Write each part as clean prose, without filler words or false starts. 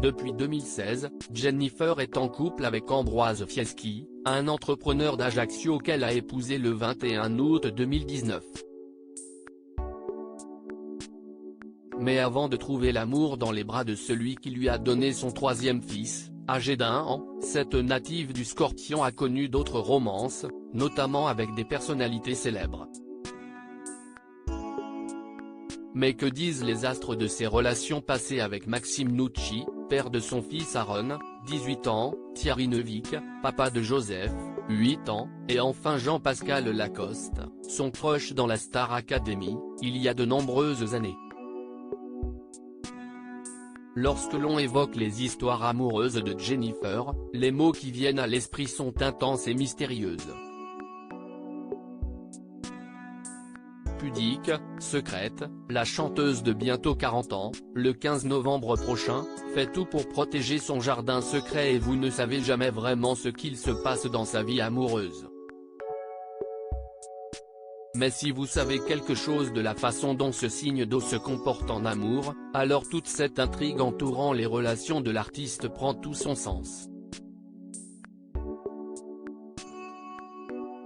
Depuis 2016, Jennifer est en couple avec Ambroise Fieschi, un entrepreneur d'Ajaccio qu'elle a épousé le 21 août 2019. Mais avant de trouver l'amour dans les bras de celui qui lui a donné son troisième fils, âgé d'1 an, cette native du Scorpion a connu d'autres romances, notamment avec des personnalités célèbres. Mais que disent les astres de ses relations passées avec Maxime Nucci, père de son fils Aaron, 18 ans, Thierry Neuvik, papa de Joseph, 8 ans, et enfin Jean-Pascal Lacoste, son crush dans la Star Academy, il y a de nombreuses années. Lorsque l'on évoque les histoires amoureuses de Jennifer, les mots qui viennent à l'esprit sont intenses et mystérieuses. Pudique, secrète, la chanteuse de bientôt 40 ans, le 15 novembre prochain, fait tout pour protéger son jardin secret et vous ne savez jamais vraiment ce qu'il se passe dans sa vie amoureuse. Mais si vous savez quelque chose de la façon dont ce signe d'eau se comporte en amour, alors toute cette intrigue entourant les relations de l'artiste prend tout son sens.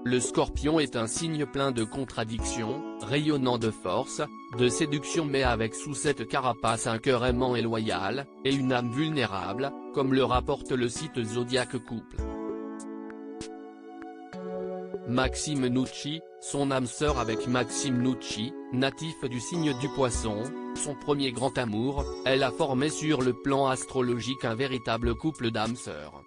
Le Scorpion est un signe plein de contradictions, rayonnant de force, de séduction mais avec sous cette carapace un cœur aimant et loyal, et une âme vulnérable, comme le rapporte le site Zodiac Couple. Maxime Nucci, son âme sœur avec Maxime Nucci, natif du signe du Poisson, son premier grand amour, elle a formé sur le plan astrologique un véritable couple d'âmes sœurs.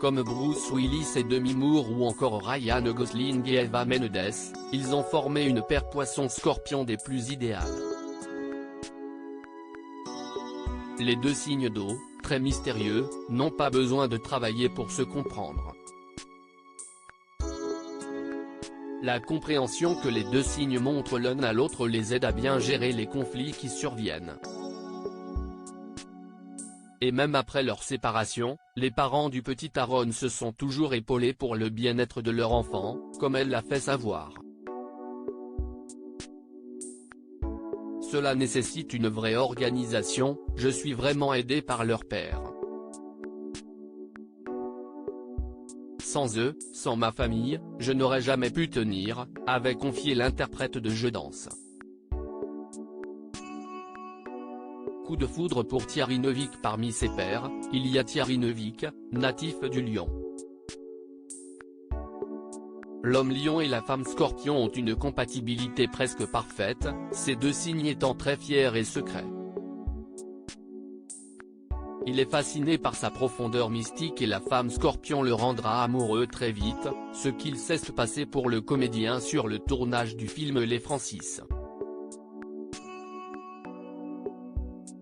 Comme Bruce Willis et Demi Moore ou encore Ryan Gosling et Eva Mendes, ils ont formé une paire Poisson-Scorpion des plus idéales. Les deux signes d'eau, très mystérieux, n'ont pas besoin de travailler pour se comprendre. La compréhension que les deux signes montrent l'un à l'autre les aide à bien gérer les conflits qui surviennent. Et même après leur séparation, les parents du petit Aaron se sont toujours épaulés pour le bien-être de leur enfant, comme elle l'a fait savoir. Cela nécessite une vraie organisation, je suis vraiment aidé par leur père. Sans eux, sans ma famille, je n'aurais jamais pu tenir, avait confié l'interprète de Je danse. Coup de foudre pour Thierry Neuvik. Parmi ses pairs, il y a Thierry Neuvik, natif du Lion. L'homme Lion et la femme Scorpion ont une compatibilité presque parfaite, ces deux signes étant très fiers et secrets. Il est fasciné par sa profondeur mystique et la femme Scorpion le rendra amoureux très vite, ce qu'il sait se passer pour le comédien sur le tournage du film Les Francis.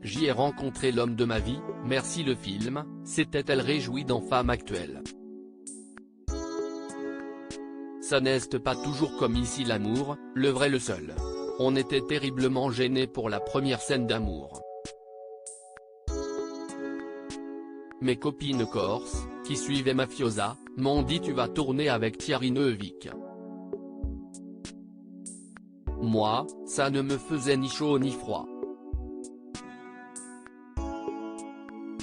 J'y ai rencontré l'homme de ma vie, merci le film, s'était-elle réjouie dans Femme Actuelle. Ça n'est pas toujours comme ici l'amour, le vrai le seul. On était terriblement gênés pour la première scène d'amour. Mes copines corses, qui suivaient Mafiosa, m'ont dit tu vas tourner avec Thierry Neuvik. Moi, ça ne me faisait ni chaud ni froid.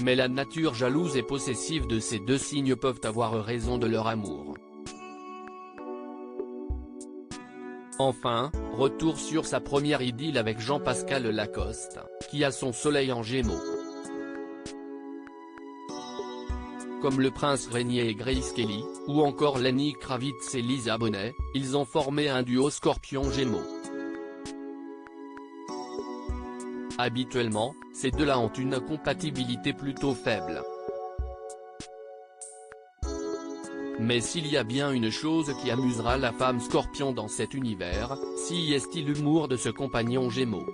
Mais la nature jalouse et possessive de ces deux signes peuvent avoir raison de leur amour. Enfin, retour sur sa première idylle avec Jean-Pascal Lacoste, qui a son soleil en Gémeaux. Comme le prince Régnier et Grace Kelly, ou encore Lenny Kravitz et Lisa Bonet, ils ont formé un duo Scorpion-Gémeaux. Habituellement, ces deux-là ont une compatibilité plutôt faible. Mais s'il y a bien une chose qui amusera la femme Scorpion dans cet univers, si est-il l'humour de ce compagnon Gémeaux.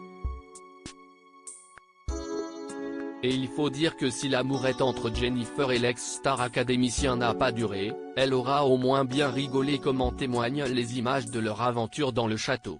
Et il faut dire que si l'amour est entre Jennifer et l'ex-star académicien n'a pas duré, elle aura au moins bien rigolé comme en témoignent les images de leur aventure dans le château.